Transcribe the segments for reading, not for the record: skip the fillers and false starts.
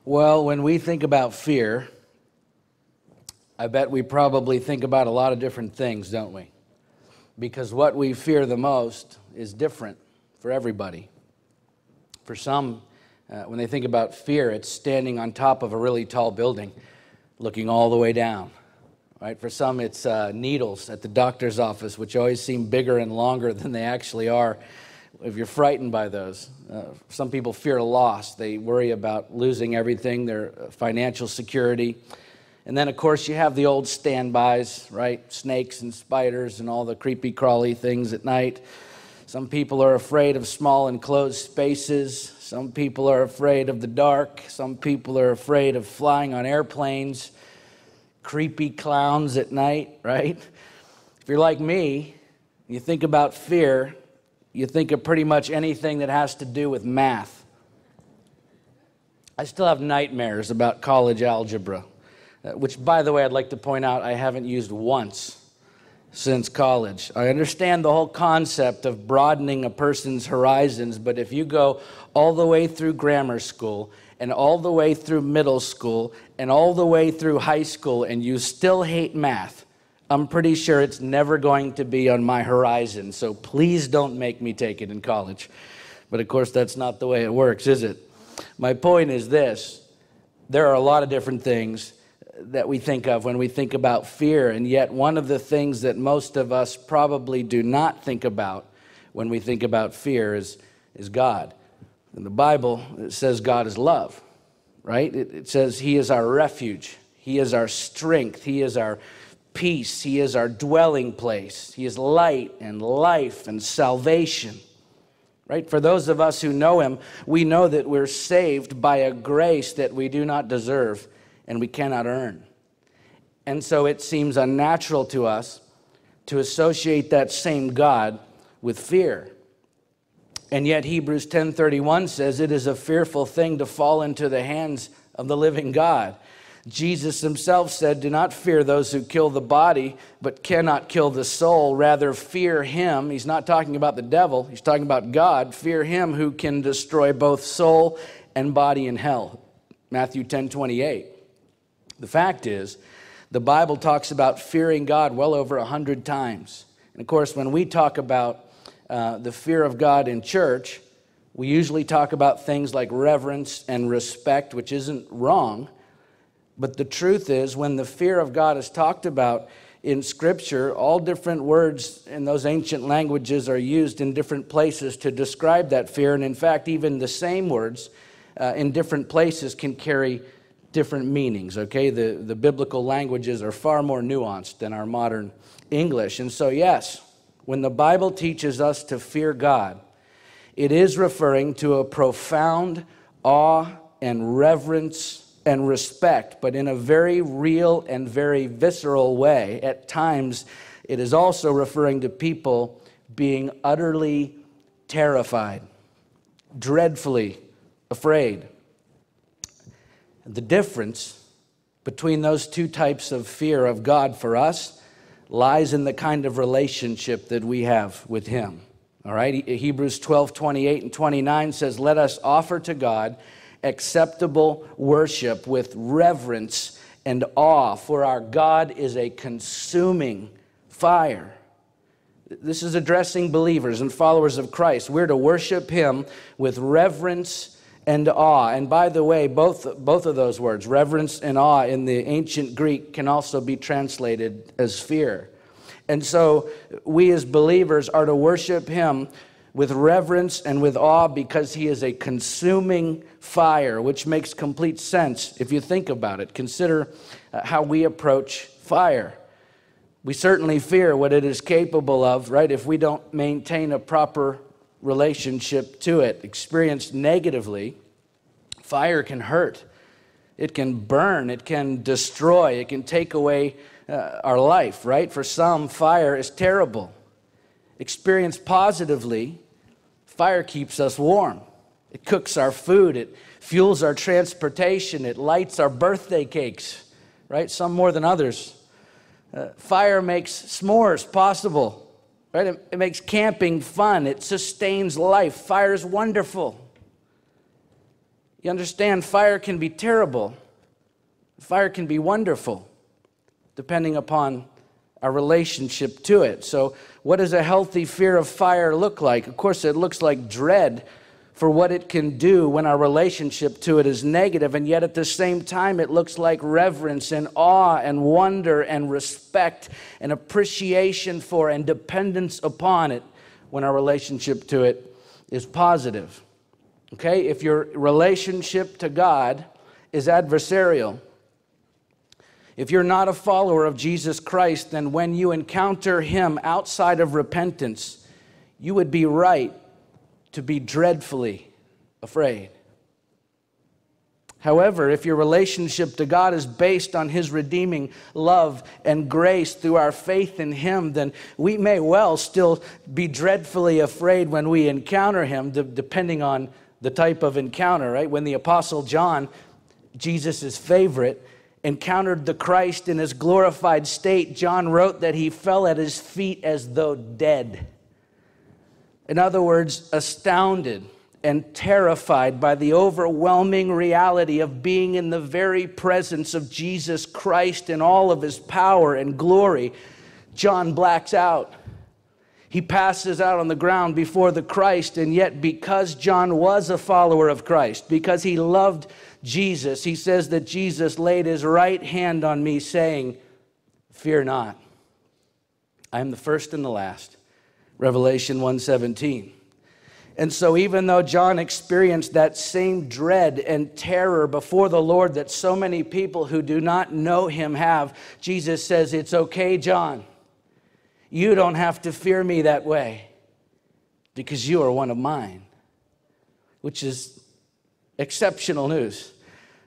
Well, when we think about fear, I bet we probably think about a lot of different things, don't we? Because what we fear the most is different for everybody. For some, when they think about fear, it's standing on top of a really tall building, looking all the way down. Right? For some, it's needles at the doctor's office, which always seem bigger and longer than they actually are if you're frightened by those. Some people fear loss. They worry about losing everything, their financial security. And then, of course, you have the old standbys, right? Snakes and spiders and all the creepy crawly things at night. Some people are afraid of small enclosed spaces. Some people are afraid of the dark. Some people are afraid of flying on airplanes. Creepy clowns at night, right? If you're like me, you think about fear, you think of pretty much anything that has to do with math. I still have nightmares about college algebra, which, by the way, I'd like to point out I haven't used once since college. I understand the whole concept of broadening a person's horizons, but if you go all the way through grammar school and all the way through middle school and all the way through high school and you still hate math, I'm pretty sure it's never going to be on my horizon, so please don't make me take it in college. But of course, that's not the way it works, is it? My point is this: there are a lot of different things that we think of when we think about fear, and yet one of the things that most of us probably do not think about when we think about fear is God. In the Bible, it says God is love, right? It says He is our refuge. He is our strength. He is our peace. He is our dwelling place. He is light and life and salvation, right? For those of us who know Him, we know that we're saved by a grace that we do not deserve and we cannot earn. And so it seems unnatural to us to associate that same God with fear. And yet Hebrews 10:31 says it is a fearful thing to fall into the hands of the living God. Jesus Himself said, "Do not fear those who kill the body, but cannot kill the soul. Rather fear Him." He's not talking about the devil. He's talking about God. "Fear Him who can destroy both soul and body in hell." Matthew 10:28. The fact is, the Bible talks about fearing God well over 100 times. And of course, when we talk about the fear of God in church, we usually talk about things like reverence and respect, which isn't wrong. But the truth is, when the fear of God is talked about in Scripture, all different words in those ancient languages are used in different places to describe that fear. And in fact, even the same words in different places can carry different meanings, okay? The biblical languages are far more nuanced than our modern English. And so, yes, when the Bible teaches us to fear God, it is referring to a profound awe and reverence and respect, but in a very real and very visceral way. At times, it is also referring to people being utterly terrified, dreadfully afraid. The difference between those two types of fear of God for us lies in the kind of relationship that we have with Him. All right? Hebrews 12:28 and 29 says, "Let us offer to God acceptable worship with reverence and awe, for our God is a consuming fire." This is addressing believers and followers of Christ. We're to worship Him with reverence and awe. And by the way, both of those words, reverence and awe, in the ancient Greek can also be translated as fear. And so we as believers are to worship Him with reverence and with awe because He is a consuming fire, which makes complete sense if you think about it. Consider how we approach fire. We certainly fear what it is capable of, right, if we don't maintain a proper relationship to it. Experienced negatively, fire can hurt. It can burn. It can destroy. It can take away our life, right? For some, fire is terrible. Experienced positively, fire keeps us warm. It cooks our food. It fuels our transportation. It lights our birthday cakes, right? Some more than others. Fire makes s'mores possible, right? It makes camping fun. It sustains life. Fire is wonderful. You understand, fire can be terrible. Fire can be wonderful, depending upon our relationship to it. So what does a healthy fear of fire look like? Of course, it looks like dread for what it can do when our relationship to it is negative, and yet at the same time, it looks like reverence and awe and wonder and respect and appreciation for and dependence upon it when our relationship to it is positive. Okay? If your relationship to God is adversarial, if you're not a follower of Jesus Christ, then when you encounter Him outside of repentance, you would be right to be dreadfully afraid. However, if your relationship to God is based on His redeeming love and grace through our faith in Him, then we may well still be dreadfully afraid when we encounter Him, depending on the type of encounter, right? When the Apostle John, Jesus' favorite, encountered the Christ in His glorified state, John wrote that he fell at His feet as though dead. In other words, astounded and terrified by the overwhelming reality of being in the very presence of Jesus Christ in all of His power and glory, John blacks out. He passes out on the ground before the Christ, and yet because John was a follower of Christ, because he loved Jesus, he says that Jesus laid His right hand on me, saying, "Fear not. I am the first and the last." Revelation 1:17. And so even though John experienced that same dread and terror before the Lord that so many people who do not know Him have, Jesus says, "It's okay, John. You don't have to fear me that way because you are one of mine," which is exceptional news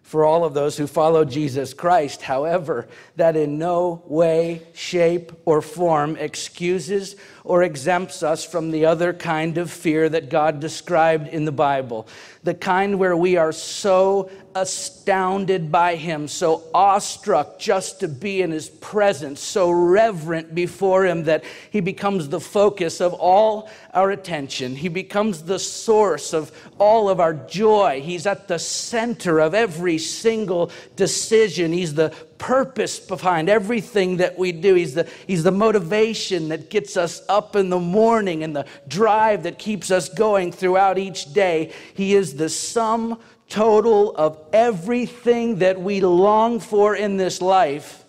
for all of those who follow Jesus Christ. However, that in no way, shape, or form excuses or exempts us from the other kind of fear that God described in the Bible. The kind where we are so astounded by Him, so awestruck just to be in His presence, so reverent before Him that He becomes the focus of all our attention. He becomes the source of all of our joy. He's at the center of every single decision. He's the purpose behind everything that we do. He's the motivation that gets us up in the morning and the drive that keeps us going throughout each day. He is the sum total of everything that we long for in this life.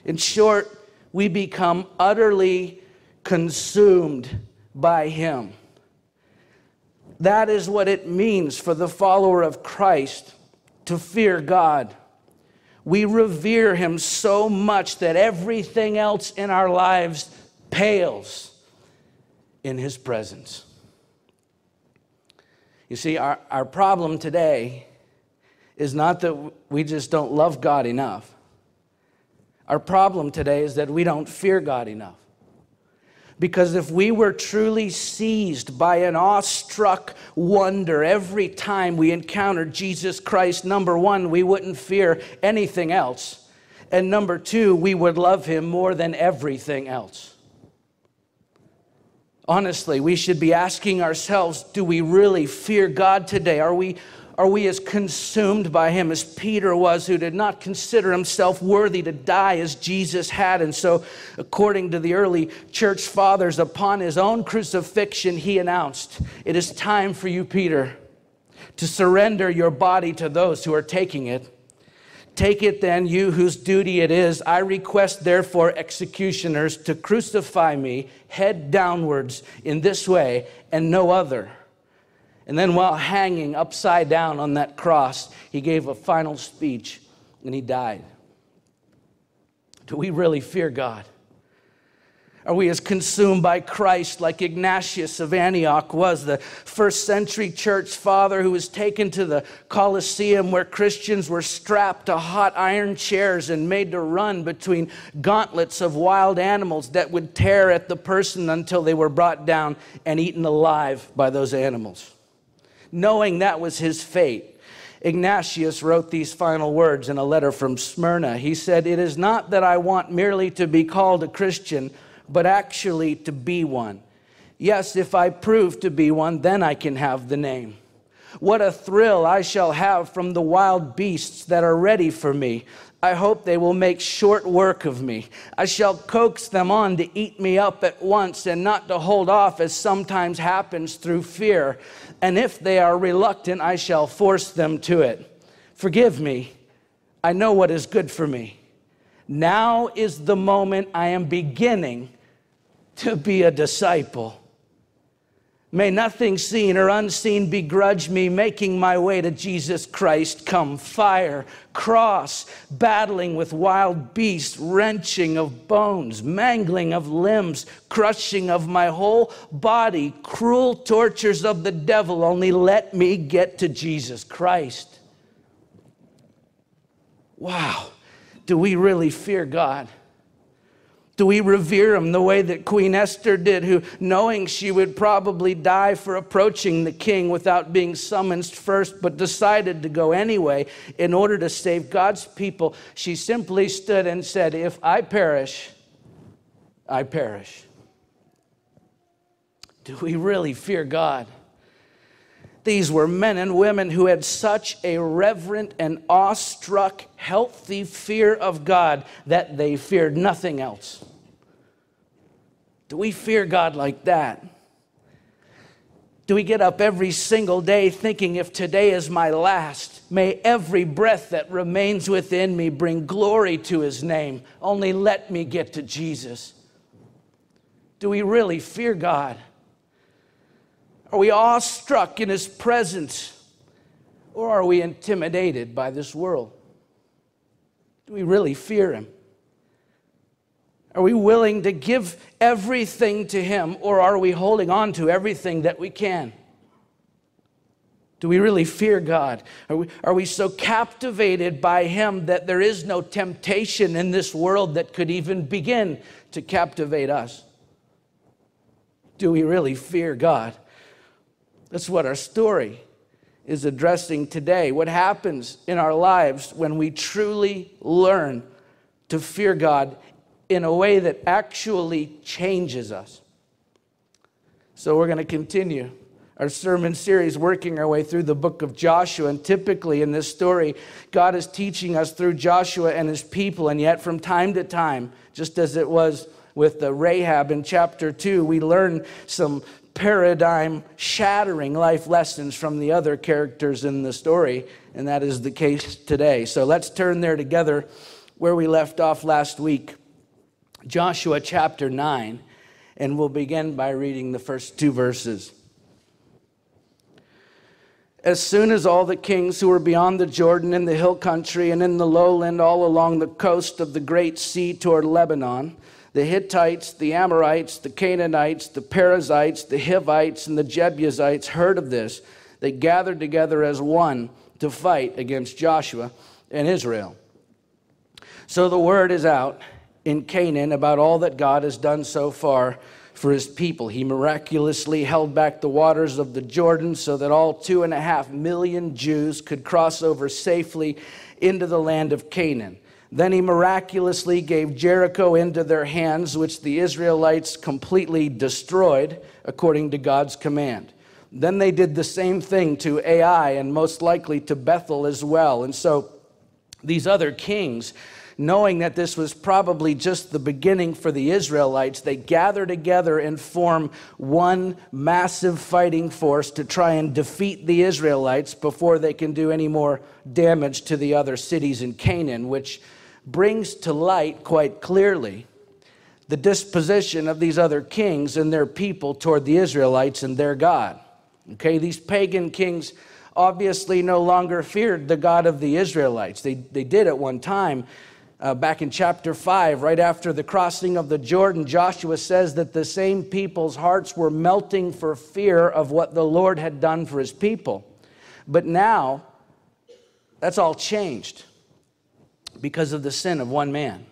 In short, we become utterly consumed by Him. That is what it means for the follower of Christ to fear God. We revere Him so much that everything else in our lives pales in His presence. You see, our problem today is not that we just don't love God enough. Our problem today is that we don't fear God enough. Because if we were truly seized by an awestruck wonder every time we encountered Jesus Christ, number one, we wouldn't fear anything else. And number two, we would love Him more than everything else. Honestly, we should be asking ourselves, do we really fear God today? Are we as consumed by Him as Peter was, who did not consider himself worthy to die as Jesus had? And so, according to the early church fathers, upon His own crucifixion, He announced, "It is time for you, Peter, to surrender your body to those who are taking it. Take it then, you whose duty it is. I request therefore executioners to crucify me head downwards in this way and no other." And then while hanging upside down on that cross, He gave a final speech and He died. Do we really fear God? Are we as consumed by Christ like Ignatius of Antioch was, the first century church father who was taken to the Colosseum where Christians were strapped to hot iron chairs and made to run between gauntlets of wild animals that would tear at the person until they were brought down and eaten alive by those animals? Knowing that was his fate, Ignatius wrote these final words in a letter from Smyrna. He said, "It is not that I want merely to be called a Christian, but actually to be one. Yes, if I prove to be one, then I can have the name. What a thrill I shall have from the wild beasts that are ready for me. I hope they will make short work of me. I shall coax them on to eat me up at once and not to hold off as sometimes happens through fear. And if they are reluctant, I shall force them to it. Forgive me. I know what is good for me. Now is the moment I am beginning to be a disciple. May nothing seen or unseen begrudge me making my way to Jesus Christ. Come fire, cross, battling with wild beasts, wrenching of bones, mangling of limbs, crushing of my whole body, cruel tortures of the devil. Only let me get to Jesus Christ. Wow, do we really fear God? Do we revere him the way that Queen Esther did, who, knowing she would probably die for approaching the king without being summoned first, but decided to go anyway in order to save God's people, she simply stood and said, if I perish, I perish. Do we really fear God? These were men and women who had such a reverent and awestruck, healthy fear of God that they feared nothing else. Do we fear God like that? Do we get up every single day thinking, if today is my last, may every breath that remains within me bring glory to his name. Only let me get to Jesus. Do we really fear God? Are we awestruck in his presence, or are we intimidated by this world? Do we really fear him? Are we willing to give everything to him, or are we holding on to everything that we can? Do we really fear God? Are we so captivated by him that there is no temptation in this world that could even begin to captivate us? Do we really fear God? That's what our story is addressing today. What happens in our lives when we truly learn to fear God in a way that actually changes us. So we're going to continue our sermon series, working our way through the book of Joshua. And typically in this story, God is teaching us through Joshua and his people. And yet from time to time, just as it was with the Rahab in chapter 2, we learn some paradigm-shattering life lessons from the other characters in the story, and that is the case today. So let's turn there together where we left off last week, Joshua chapter 9, and we'll begin by reading the first 2 verses. As soon as all the kings who were beyond the Jordan in the hill country and in the lowland all along the coast of the great sea toward Lebanon, the Hittites, the Amorites, the Canaanites, the Perizzites, the Hivites, and the Jebusites heard of this, they gathered together as one to fight against Joshua and Israel. So the word is out in Canaan about all that God has done so far for his people. He miraculously held back the waters of the Jordan so that all 2.5 million Jews could cross over safely into the land of Canaan. Then he miraculously gave Jericho into their hands, which the Israelites completely destroyed according to God's command. Then they did the same thing to Ai and most likely to Bethel as well. And so these other kings, knowing that this was probably just the beginning for the Israelites, they gather together and form one massive fighting force to try and defeat the Israelites before they can do any more damage to the other cities in Canaan, which brings to light quite clearly the disposition of these other kings and their people toward the Israelites and their God. Okay, these pagan kings obviously no longer feared the God of the Israelites. They did at one time. Back in chapter 5, right after the crossing of the Jordan, Joshua says that the same people's hearts were melting for fear of what the Lord had done for his people. But now, that's all changed because of the sin of one man.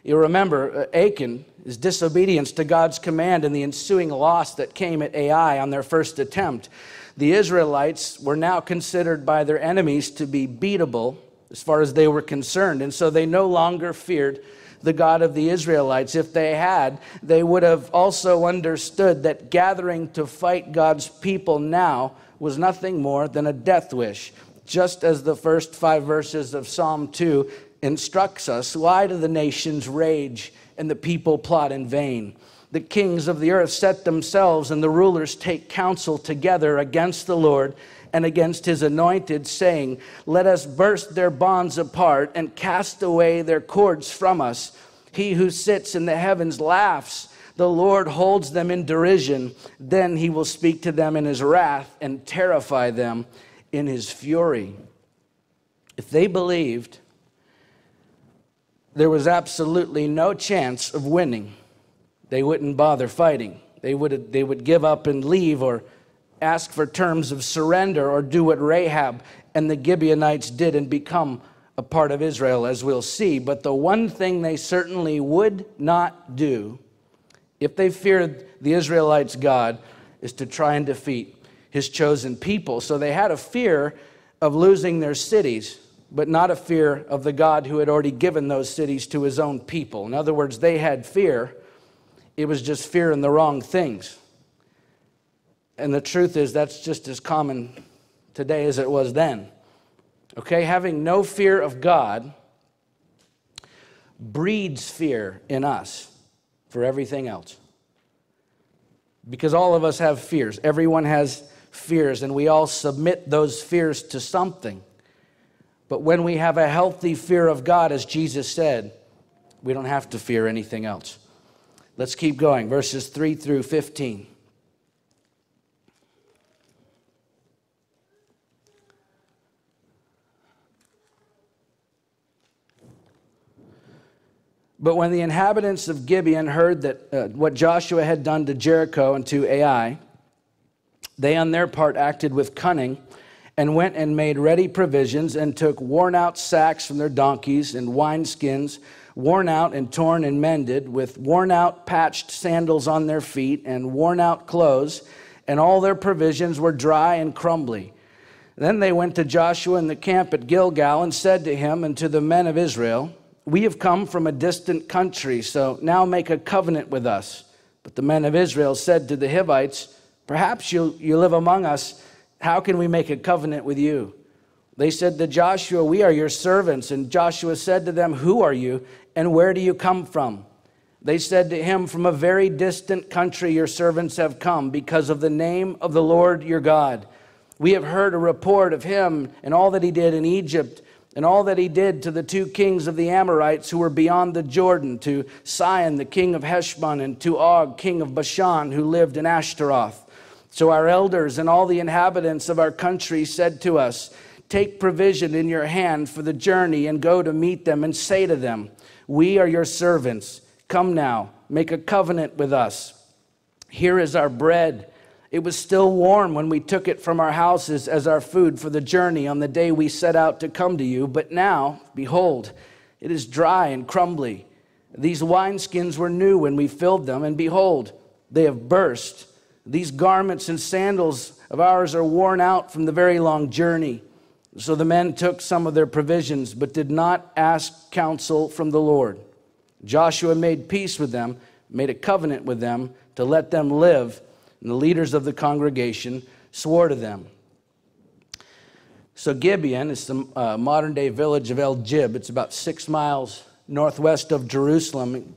You remember Achan, his disobedience to God's command and the ensuing loss that came at Ai on their first attempt. The Israelites were now considered by their enemies to be beatable as far as they were concerned. And so they no longer feared the God of the Israelites. If they had, they would have also understood that gathering to fight God's people now was nothing more than a death wish, just as the first 5 verses of Psalm 2 instructs us. Why do the nations rage and the people plot in vain? The kings of the earth set themselves, and the rulers take counsel together against the Lord and against his anointed, saying, let us burst their bonds apart and cast away their cords from us. He who sits in the heavens laughs. The Lord holds them in derision. Then he will speak to them in his wrath and terrify them in his fury. If they believed there was absolutely no chance of winning, they wouldn't bother fighting. They would give up and leave, or ask for terms of surrender, or do what Rahab and the Gibeonites did and become a part of Israel, as we'll see. But the one thing they certainly would not do, if they feared the Israelites' God, is to try and defeat his chosen people. So they had a fear of losing their cities, but not a fear of the God who had already given those cities to his own people. In other words, they had fear. It was just fear in the wrong things. And the truth is, that's just as common today as it was then. Okay, having no fear of God breeds fear in us for everything else. Because all of us have fears. Everyone has fears, and we all submit those fears to something. But when we have a healthy fear of God, as Jesus said, we don't have to fear anything else. Let's keep going. Verses 3 through 15. But when the inhabitants of Gibeon heard that what Joshua had done to Jericho and to Ai, they on their part acted with cunning and went and made ready provisions and took worn-out sacks from their donkeys and wineskins, worn out and torn and mended, with worn-out patched sandals on their feet and worn-out clothes, and all their provisions were dry and crumbly. Then they went to Joshua in the camp at Gilgal and said to him and to the men of Israel, we have come from a distant country, so now make a covenant with us. But the men of Israel said to the Hivites, perhaps you live among us. How can we make a covenant with you? They said to Joshua, we are your servants. And Joshua said to them, who are you, and where do you come from? They said to him, from a very distant country your servants have come, because of the name of the Lord your God. We have heard a report of him and all that he did in Egypt, and all that he did to the 2 kings of the Amorites who were beyond the Jordan, to Sihon the king of Heshbon, and to Og king of Bashan, who lived in Ashtaroth. So our elders and all the inhabitants of our country said to us, take provision in your hand for the journey and go to meet them and say to them, we are your servants. Come now, make a covenant with us. Here is our bread. It was still warm when we took it from our houses as our food for the journey on the day we set out to come to you. But now, behold, it is dry and crumbly. These wineskins were new when we filled them, and behold, they have burst. These garments and sandals of ours are worn out from the very long journey. So the men took some of their provisions, but did not ask counsel from the Lord. Joshua made peace with them, made a covenant with them to let them live. And the leaders of the congregation swore to them. So Gibeon is the modern-day village of El Jib. It's about 6 miles northwest of Jerusalem.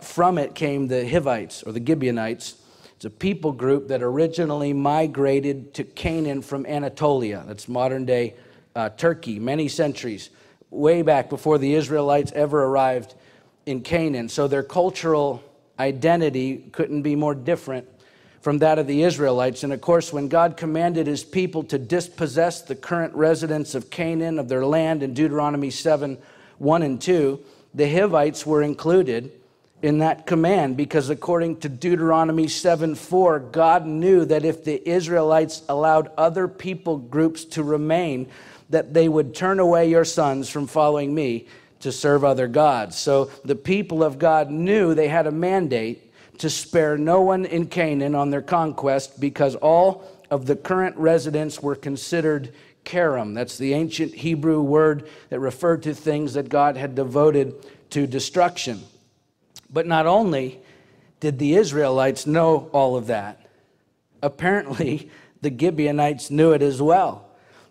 From it came the Hivites, or the Gibeonites. It's a people group that originally migrated to Canaan from Anatolia. That's modern-day Turkey, many centuries, way back before the Israelites ever arrived in Canaan. So their cultural identity couldn't be more different from that of the Israelites. And of course, when God commanded his people to dispossess the current residents of Canaan of their land in Deuteronomy 7:1 and 2, the Hivites were included in that command, because according to Deuteronomy 7:4, God knew that if the Israelites allowed other people groups to remain, that they would turn away your sons from following me to serve other gods. So the people of God knew they had a mandate to spare no one in Canaan on their conquest, because all of the current residents were considered karam. That's the ancient Hebrew word that referred to things that God had devoted to destruction. But not only did the Israelites know all of that, apparently The Gibeonites knew it as well,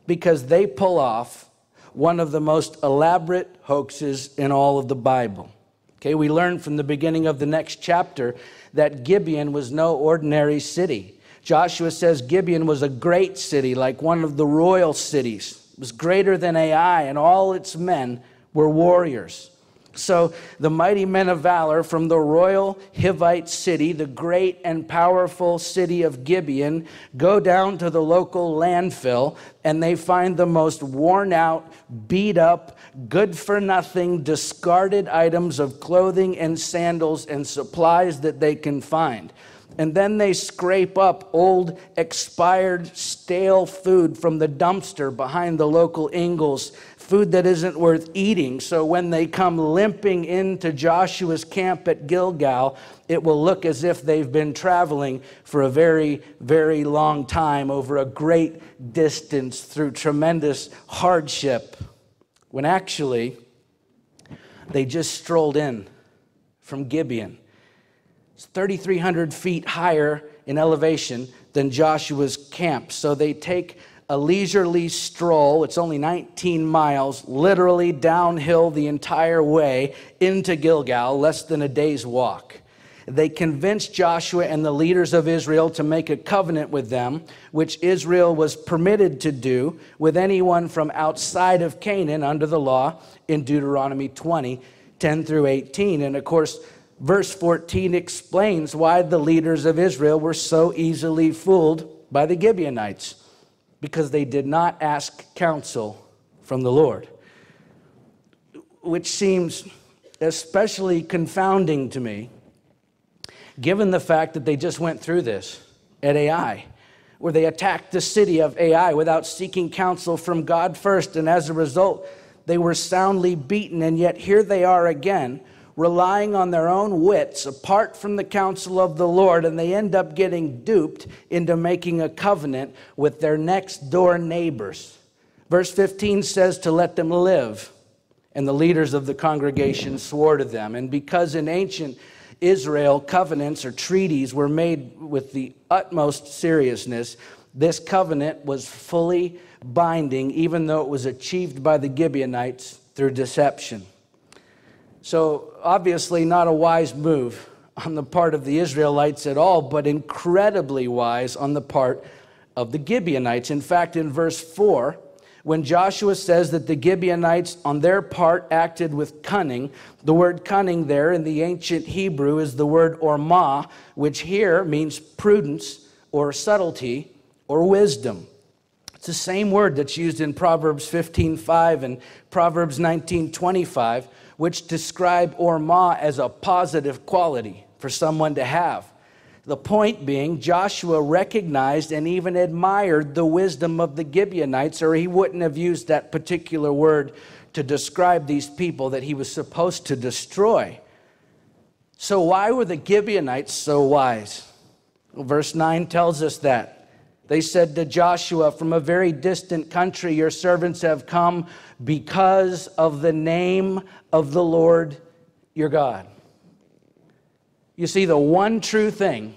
because they pull off one of the most elaborate hoaxes in all of the Bible. Okay, we learn from the beginning of the next chapter that Gibeon was no ordinary city. Joshua says Gibeon was a great city, like one of the royal cities. It was greater than Ai, and all its men were warriors. So the mighty men of valor from the royal Hivite city, the great and powerful city of Gibeon, go down to the local landfill, and they find the most worn out, beat up, good for nothing, discarded items of clothing and sandals and supplies that they can find. And then they scrape up old, expired, stale food from the dumpster behind the local Ingalls, food that isn't worth eating. So when they come limping into Joshua's camp at Gilgal, it will look as if they've been traveling for a very, very long time over a great distance through tremendous hardship, when actually they just strolled in from Gibeon. It's 3,300 feet higher in elevation than Joshua's camp. So they take a leisurely stroll. It's only 19 miles, literally downhill the entire way into Gilgal, less than a day's walk. They convince Joshua and the leaders of Israel to make a covenant with them, which Israel was permitted to do with anyone from outside of Canaan under the law in Deuteronomy 20, 10 through 18. And of course, verse 14 explains why the leaders of Israel were so easily fooled by the Gibeonites, because they did not ask counsel from the Lord, which seems especially confounding to me, given the fact that they just went through this at Ai, where they attacked the city of Ai without seeking counsel from God first, and as a result, they were soundly beaten, and yet here they are again, relying on their own wits apart from the counsel of the Lord, and they end up getting duped into making a covenant with their next door neighbors. Verse 15 says to let them live, and the leaders of the congregation swore to them. And because in ancient Israel, covenants or treaties were made with the utmost seriousness, this covenant was fully binding, even though it was achieved by the Gibeonites through deception. So obviously not a wise move on the part of the Israelites at all, but incredibly wise on the part of the Gibeonites. In fact, in verse 4, when Joshua says that the Gibeonites on their part acted with cunning, the word cunning there in the ancient Hebrew is the word ormah, which here means prudence or subtlety or wisdom. It's the same word that's used in Proverbs 15:5 and Proverbs 19:25, which describe ormah as a positive quality for someone to have. The point being, Joshua recognized and even admired the wisdom of the Gibeonites, or he wouldn't have used that particular word to describe these people that he was supposed to destroy. So why were the Gibeonites so wise? Well, verse 9 tells us that. They said to Joshua, from a very distant country, your servants have come because of the name of the Lord your God. You see, the one true thing,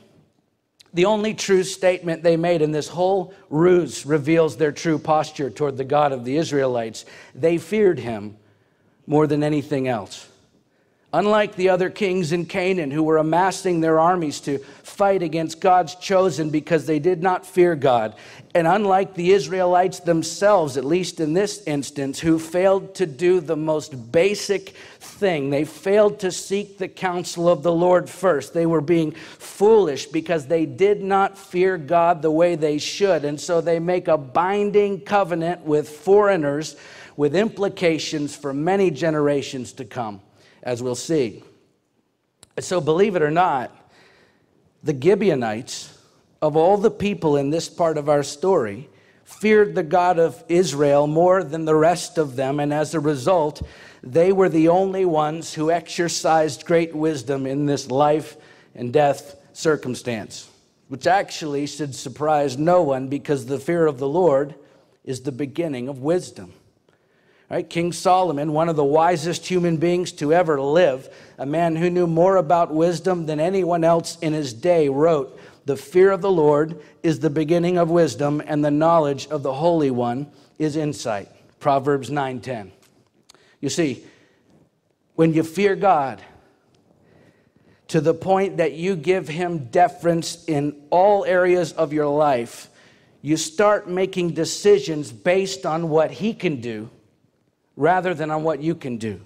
the only true statement they made in this whole ruse reveals their true posture toward the God of the Israelites. They feared him more than anything else. Unlike the other kings in Canaan who were amassing their armies to fight against God's chosen because they did not fear God, and unlike the Israelites themselves, at least in this instance, who failed to do the most basic thing, they failed to seek the counsel of the Lord first. They were being foolish because they did not fear God the way they should, and so they make a binding covenant with foreigners with implications for many generations to come, as we'll see. So believe it or not, the Gibeonites, of all the people in this part of our story, feared the God of Israel more than the rest of them, and as a result, they were the only ones who exercised great wisdom in this life and death circumstance, which actually should surprise no one, because the fear of the Lord is the beginning of wisdom. Right? King Solomon, one of the wisest human beings to ever live, a man who knew more about wisdom than anyone else in his day, wrote The fear of the Lord is the beginning of wisdom, and the knowledge of the Holy One is insight. Proverbs 9:10. You see, when you fear God to the point that you give him deference in all areas of your life, you start making decisions based on what he can do rather than on what you can do.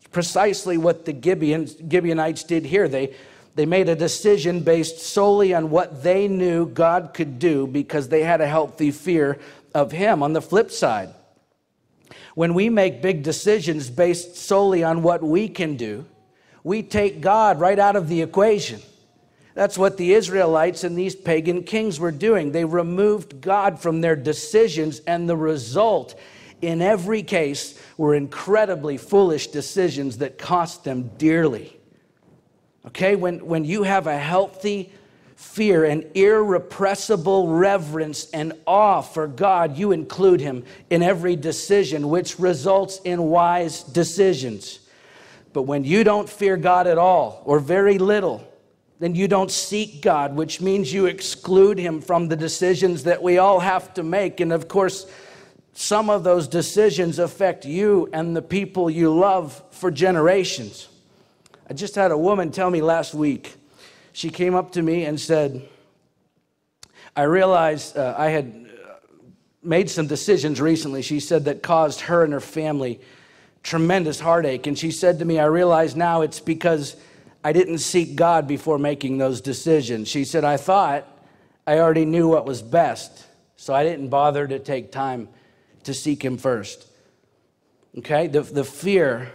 It's precisely what the Gibeonites did here. They made a decision based solely on what they knew God could do because they had a healthy fear of him. On the flip side, when we make big decisions based solely on what we can do, we take God right out of the equation. That's what the Israelites and these pagan kings were doing. They removed God from their decisions, and the result in every case were incredibly foolish decisions that cost them dearly. Okay, when you have a healthy fear and irrepressible reverence and awe for God, you include him in every decision, which results in wise decisions. But when you don't fear God at all, or very little, then you don't seek God, which means you exclude him from the decisions that we all have to make. And of course, some of those decisions affect you and the people you love for generations. I just had a woman tell me last week, she came up to me and said, I realized I had made some decisions recently, she said, that caused her and her family tremendous heartache. And she said to me, I realize now it's because I didn't seek God before making those decisions. She said, I thought I already knew what was best, so I didn't bother to take time to seek him first. Okay, the fear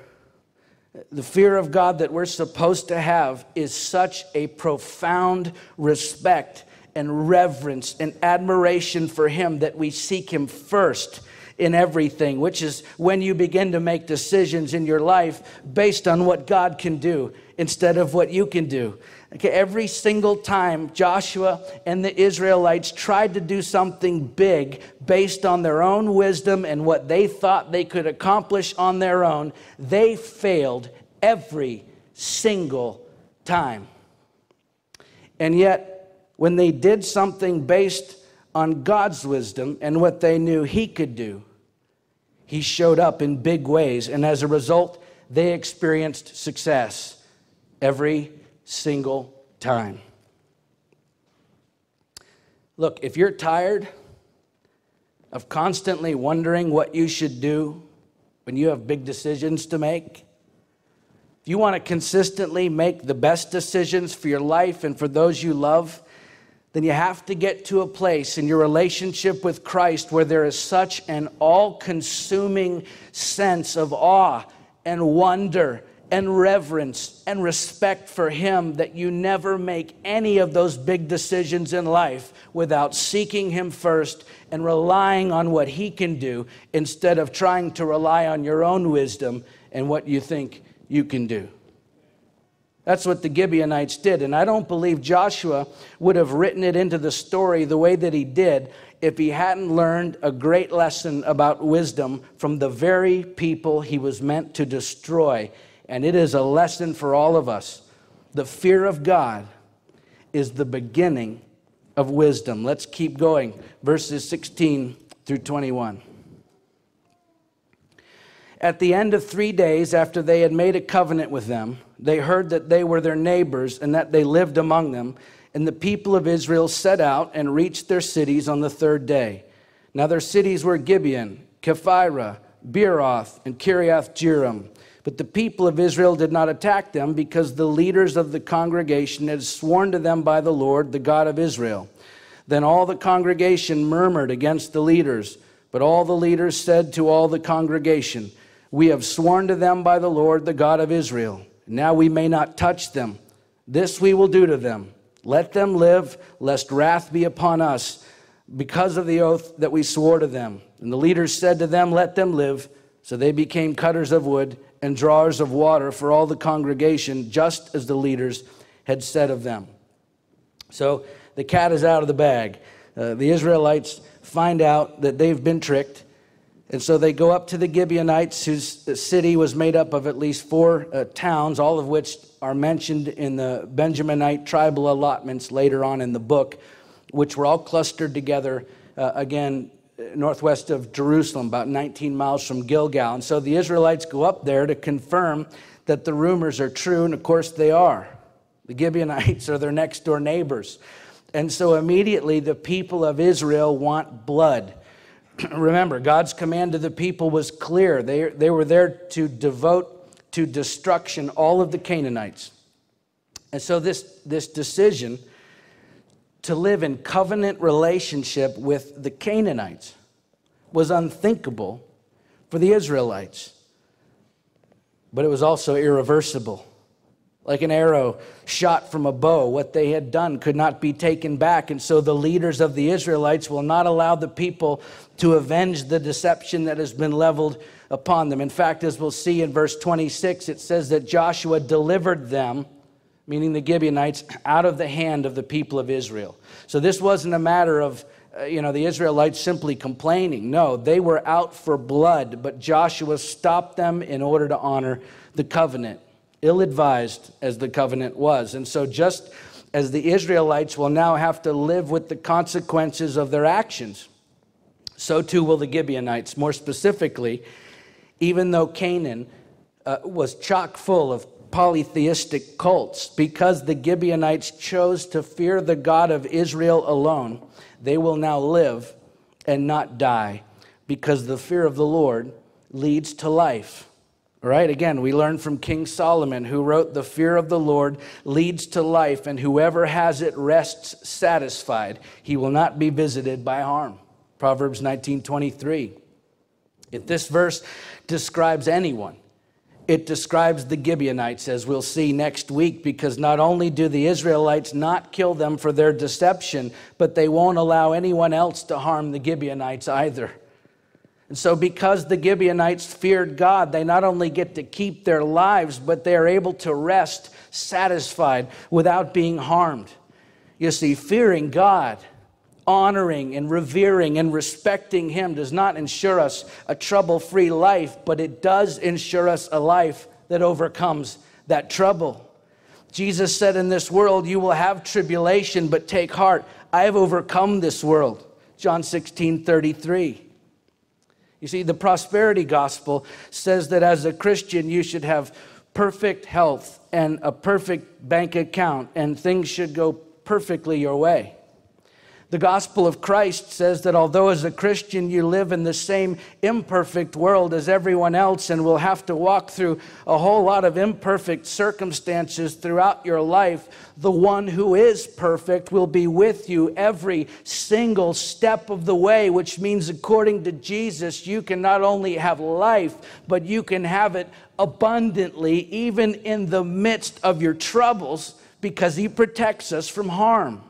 of God that we're supposed to have is such a profound respect and reverence and admiration for him that we seek him first in everything, which is when you begin to make decisions in your life based on what God can do instead of what you can do. Okay, every single time Joshua and the Israelites tried to do something big based on their own wisdom and what they thought they could accomplish on their own, they failed every single time. And yet, when they did something based on God's wisdom and what they knew he could do, he showed up in big ways. And as a result, they experienced success every single time. Look, if you're tired of constantly wondering what you should do when you have big decisions to make, if you want to consistently make the best decisions for your life and for those you love, then you have to get to a place in your relationship with Christ where there is such an all-consuming sense of awe and wonder and reverence and respect for him that you never make any of those big decisions in life without seeking him first and relying on what he can do instead of trying to rely on your own wisdom and what you think you can do. That's what the Gibeonites did. And I don't believe Joshua would have written it into the story the way that he did if he hadn't learned a great lesson about wisdom from the very people he was meant to destroy. And it is a lesson for all of us. The fear of God is the beginning of wisdom. Let's keep going. Verses 16 through 21. At the end of 3 days after they had made a covenant with them, they heard that they were their neighbors and that they lived among them. And the people of Israel set out and reached their cities on the third day. Now their cities were Gibeon, Kephirah, Beeroth, and Kiriath-Jearim. But the people of Israel did not attack them because the leaders of the congregation had sworn to them by the Lord, the God of Israel. Then all the congregation murmured against the leaders. But all the leaders said to all the congregation, we have sworn to them by the Lord, the God of Israel. Now we may not touch them. This we will do to them. Let them live, lest wrath be upon us, because of the oath that we swore to them. And the leaders said to them, let them live. So they became cutters of wood and drawers of water for all the congregation, just as the leaders had said of them. So the cat is out of the bag. The Israelites find out that they've been tricked. And so they go up to the Gibeonites, whose city was made up of at least 4 towns, all of which are mentioned in the Benjaminite tribal allotments later on in the book, which were all clustered together, again, northwest of Jerusalem, about 19 miles from Gilgal. And so the Israelites go up there to confirm that the rumors are true, and of course they are. The Gibeonites are their next door neighbors. And so immediately the people of Israel want blood. Remember, God's command to the people was clear. They were there to devote to destruction all of the Canaanites. And so this decision to live in covenant relationship with the Canaanites was unthinkable for the Israelites. But it was also irreversible. Like an arrow shot from a bow, what they had done could not be taken back. And so the leaders of the Israelites will not allow the people to avenge the deception that has been leveled upon them. In fact, as we'll see in verse 26, it says that Joshua delivered them, meaning the Gibeonites, out of the hand of the people of Israel. So this wasn't a matter of the Israelites simply complaining. No, they were out for blood, but Joshua stopped them in order to honor the covenant. Ill-advised as the covenant was. And so just as the Israelites will now have to live with the consequences of their actions, so too will the Gibeonites. More specifically, even though Canaan was chock full of polytheistic cults, because the Gibeonites chose to fear the God of Israel alone, they will now live and not die, because the fear of the Lord leads to life. Right? Again, we learn from King Solomon, who wrote, "The fear of the Lord leads to life, and whoever has it rests satisfied. He will not be visited by harm." Proverbs 19:23. If this verse describes anyone, it describes the Gibeonites, as we'll see next week, because not only do the Israelites not kill them for their deception, but they won't allow anyone else to harm the Gibeonites either. And so because the Gibeonites feared God, they not only get to keep their lives, but they are able to rest satisfied without being harmed. You see, fearing God, honoring and revering and respecting Him does not ensure us a trouble-free life, but it does ensure us a life that overcomes that trouble. Jesus said, "In this world you will have tribulation, but take heart. I have overcome this world." John 16:33. You see, the prosperity gospel says that as a Christian, you should have perfect health and a perfect bank account, and things should go perfectly your way. The gospel of Christ says that although as a Christian you live in the same imperfect world as everyone else and will have to walk through a whole lot of imperfect circumstances throughout your life, the one who is perfect will be with you every single step of the way, which means according to Jesus, you can not only have life, but you can have it abundantly, even in the midst of your troubles, because He protects us from harm.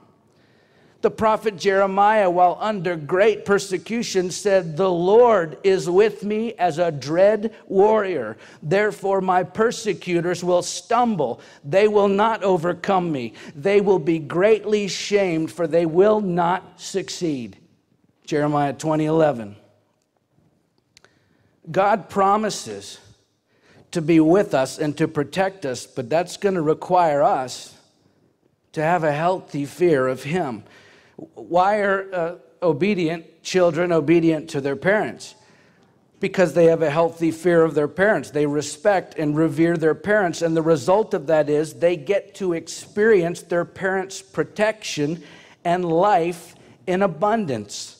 The prophet Jeremiah, while under great persecution, said, "The Lord is with me as a dread warrior. Therefore my persecutors will stumble. They will not overcome me. They will be greatly shamed, for they will not succeed." Jeremiah 20:11. God promises to be with us and to protect us, but that's going to require us to have a healthy fear of Him. Why are obedient children obedient to their parents? Because they have a healthy fear of their parents. They respect and revere their parents, and the result of that is they get to experience their parents' protection and life in abundance.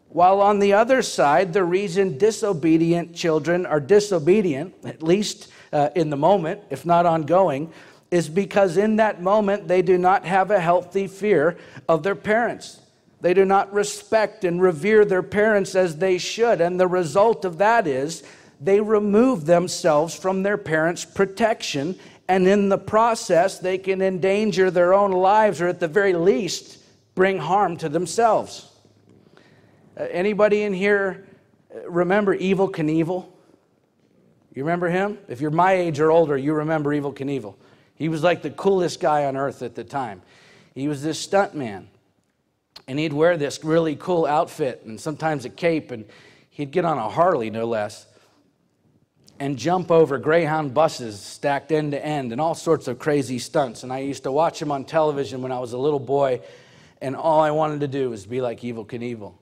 While on the other side, the reason disobedient children are disobedient, at least in the moment, if not ongoing, is because in that moment they do not have a healthy fear of their parents. They do not respect and revere their parents as they should. And the result of that is they remove themselves from their parents' protection. And in the process, they can endanger their own lives, or at the very least, bring harm to themselves. Anybody in here remember Evel Knievel? You remember him? If you're my age or older, you remember Evel Knievel. He was like the coolest guy on earth at the time. He was this stunt man. And he'd wear this really cool outfit and sometimes a cape. And he'd get on a Harley, no less, and jump over Greyhound buses stacked end to end and all sorts of crazy stunts. And I used to watch him on television when I was a little boy, and all I wanted to do was be like Evel Knievel.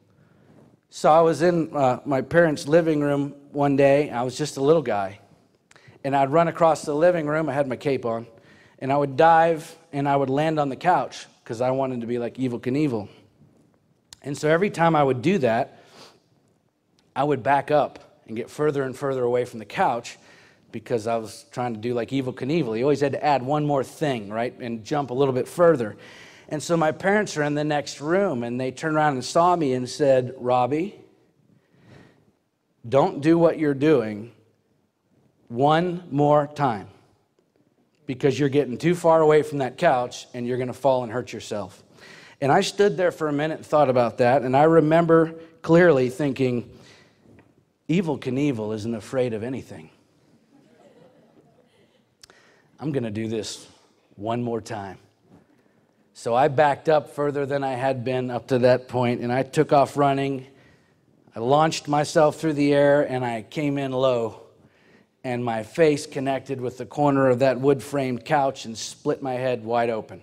So I was in my parents' living room one day. I was just a little guy, and I'd run across the living room. I had my cape on, and I would dive, and I would land on the couch because I wanted to be like Evel Knievel. And so every time I would do that, I would back up and get further and further away from the couch because I was trying to do like Evel Knievel. He always had to add one more thing, right, and jump a little bit further. And so my parents are in the next room, and they turned around and saw me and said, Robbie, don't do what you're doing one more time because you're getting too far away from that couch and you're going to fall and hurt yourself. And I stood there for a minute and thought about that, and I remember clearly thinking, Evel Knievel isn't afraid of anything. I'm going to do this one more time. So I backed up further than I had been up to that point, and I took off running. I launched myself through the air, and I came in low, and my face connected with the corner of that wood-framed couch and split my head wide open.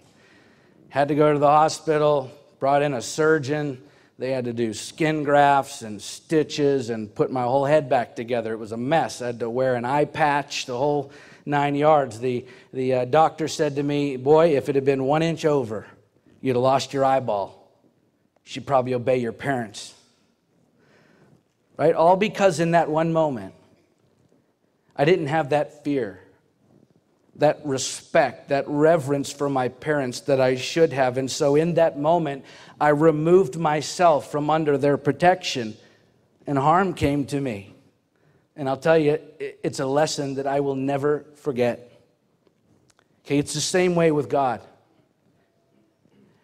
Had to go to the hospital, brought in a surgeon. They had to do skin grafts and stitches and put my whole head back together. It was a mess. I had to wear an eye patch, the whole 9 yards. The doctor said to me, boy, if it had been 1 inch over, you'd have lost your eyeball. You should probably obey your parents. Right? All because in that one moment, I didn't have that fear, that respect, that reverence for my parents that I should have. And so in that moment, I removed myself from under their protection, and harm came to me. And I'll tell you, it's a lesson that I will never forget. Okay, it's the same way with God.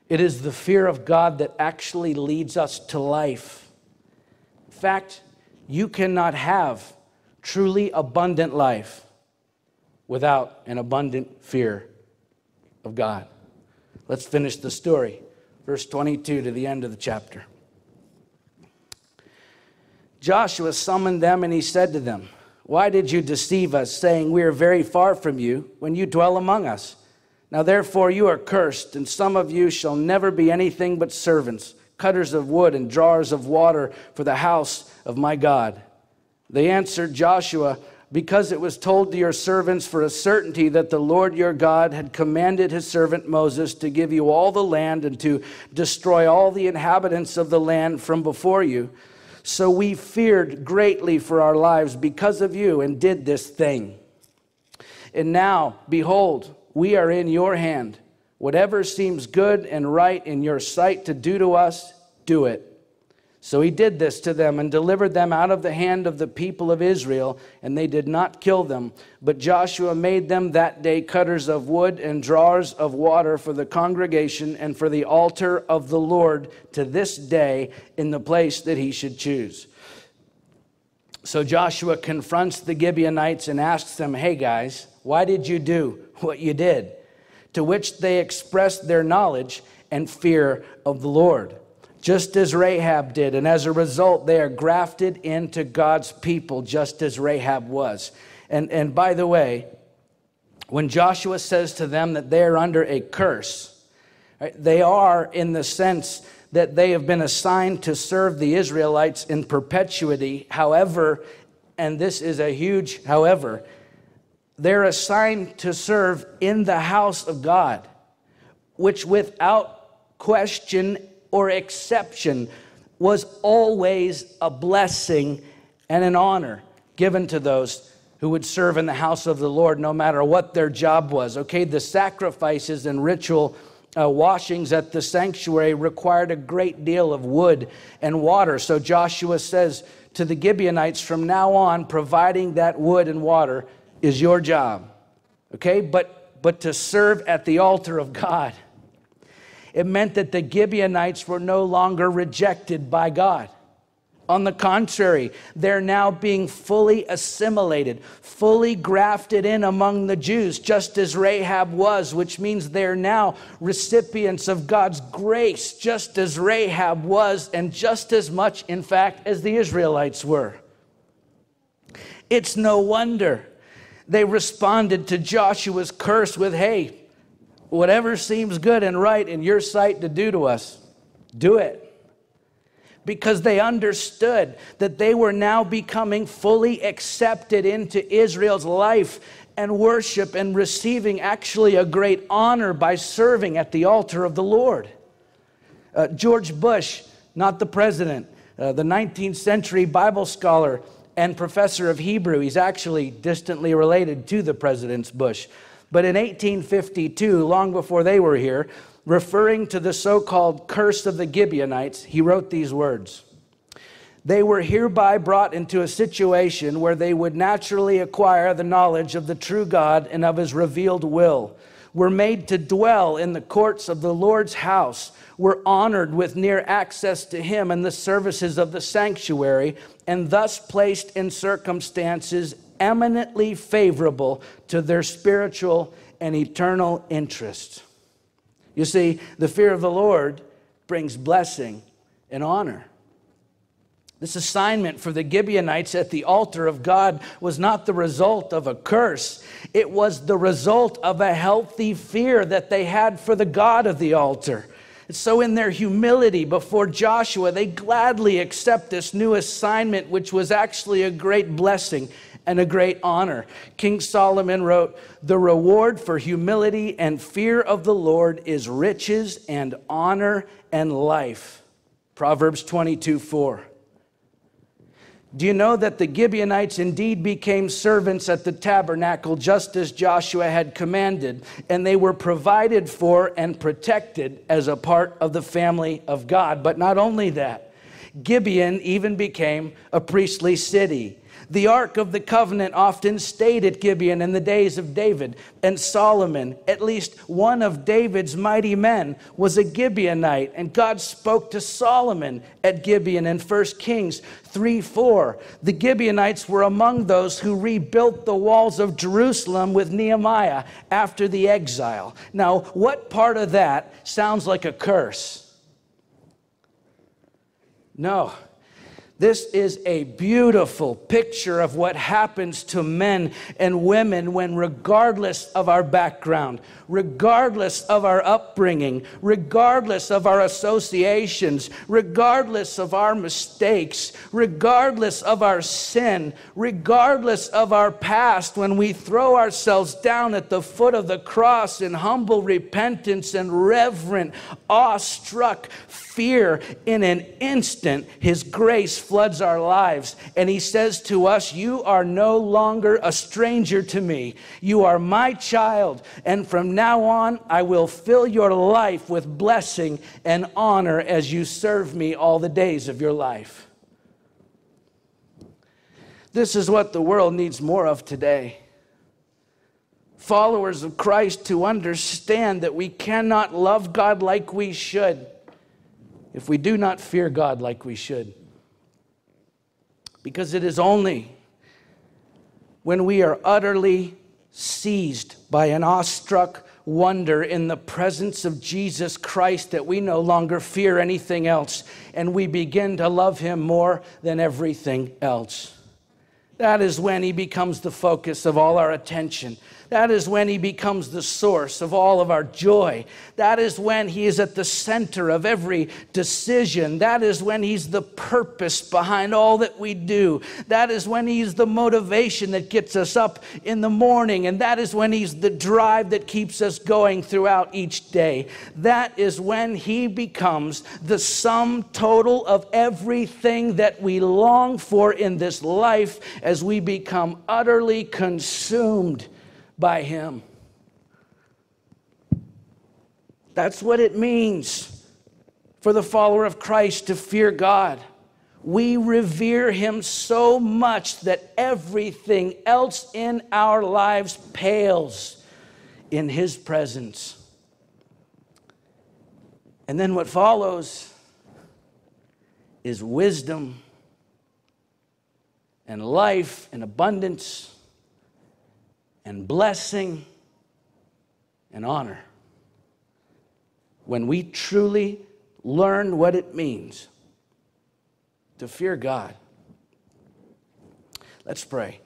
It is the fear of God that actually leads us to life. In fact, you cannot have truly abundant life without an abundant fear of God. Let's finish the story. Verse 22 to the end of the chapter. Joshua summoned them, and he said to them, why did you deceive us, saying, we are very far from you, when you dwell among us? Now therefore you are cursed, and some of you shall never be anything but servants, cutters of wood and drawers of water for the house of my God. They answered Joshua, because it was told to your servants for a certainty that the Lord your God had commanded his servant Moses to give you all the land and to destroy all the inhabitants of the land from before you. So we feared greatly for our lives because of you and did this thing. And now, behold, we are in your hand. Whatever seems good and right in your sight to do to us, do it. So he did this to them and delivered them out of the hand of the people of Israel, and they did not kill them. But Joshua made them that day cutters of wood and drawers of water for the congregation and for the altar of the Lord to this day in the place that he should choose. So Joshua confronts the Gibeonites and asks them, hey guys, why did you do what you did? To which they expressed their knowledge and fear of the Lord, just as Rahab did. And as a result, they are grafted into God's people, just as Rahab was. And by the way, when Joshua says to them that they are under a curse, right, they are in the sense that they have been assigned to serve the Israelites in perpetuity. However, and this is a huge however, they're assigned to serve in the house of God, which without question or exception was always a blessing and an honor given to those who would serve in the house of the Lord, no matter what their job was. Okay, the sacrifices and ritual washings at the sanctuary required a great deal of wood and water. So Joshua says to the Gibeonites, from now on, providing that wood and water is your job. Okay, but to serve at the altar of God, it meant that the Gibeonites were no longer rejected by God. On the contrary, they're now being fully assimilated, fully grafted in among the Jews, just as Rahab was, which means they're now recipients of God's grace, just as Rahab was, and just as much, in fact, as the Israelites were. It's no wonder they responded to Joshua's curse with, hey, whatever seems good and right in your sight to do to us, do it. Because they understood that they were now becoming fully accepted into Israel's life and worship and receiving actually a great honor by serving at the altar of the Lord. George Bush, not the president, the 19th century Bible scholar and professor of Hebrew, he's actually distantly related to the President Bush. But in 1852, long before they were here, referring to the so-called curse of the Gibeonites, he wrote these words: "They were hereby brought into a situation where they would naturally acquire the knowledge of the true God and of his revealed will, were made to dwell in the courts of the Lord's house, were honored with near access to him and the services of the sanctuary, and thus placed in circumstances eminently favorable to their spiritual and eternal interests." You see, the fear of the Lord brings blessing and honor. This assignment for the Gibeonites at the altar of God was not the result of a curse. It was the result of a healthy fear that they had for the God of the altar. So in their humility before Joshua, they gladly accept this new assignment, which was actually a great blessing and a great honor. King Solomon wrote, "The reward for humility and fear of the Lord is riches and honor and life." Proverbs 22:4. Do you know that the Gibeonites indeed became servants at the tabernacle just as Joshua had commanded, and they were provided for and protected as a part of the family of God? But not only that, Gibeon even became a priestly city. The Ark of the Covenant often stayed at Gibeon in the days of David and Solomon. At least one of David's mighty men was a Gibeonite, and God spoke to Solomon at Gibeon in 1 Kings 3:4. The Gibeonites were among those who rebuilt the walls of Jerusalem with Nehemiah after the exile. Now, what part of that sounds like a curse? No. This is a beautiful picture of what happens to men and women when, regardless of our background, regardless of our upbringing, regardless of our associations, regardless of our mistakes, regardless of our sin, regardless of our past, when we throw ourselves down at the foot of the cross in humble repentance and reverent, awestruck fear, in an instant, his grace floods our lives. And he says to us, "You are no longer a stranger to me. You are my child. And from now on, I will fill your life with blessing and honor as you serve me all the days of your life." This is what the world needs more of today. Followers of Christ to understand that we cannot love God like we should if we do not fear God like we should. Because it is only when we are utterly seized by an awestruck wonder in the presence of Jesus Christ that we no longer fear anything else, and we begin to love him more than everything else. That is when he becomes the focus of all our attention. That is when he becomes the source of all of our joy. That is when he is at the center of every decision. That is when he's the purpose behind all that we do. That is when he's the motivation that gets us up in the morning. And that is when he's the drive that keeps us going throughout each day. That is when he becomes the sum total of everything that we long for in this life as we become utterly consumed by him. That's what it means for the follower of Christ to fear God. We revere him so much that everything else in our lives pales in his presence. And then what follows is wisdom and life and abundance and blessing and honor. When we truly learn what it means to fear God. Let's pray.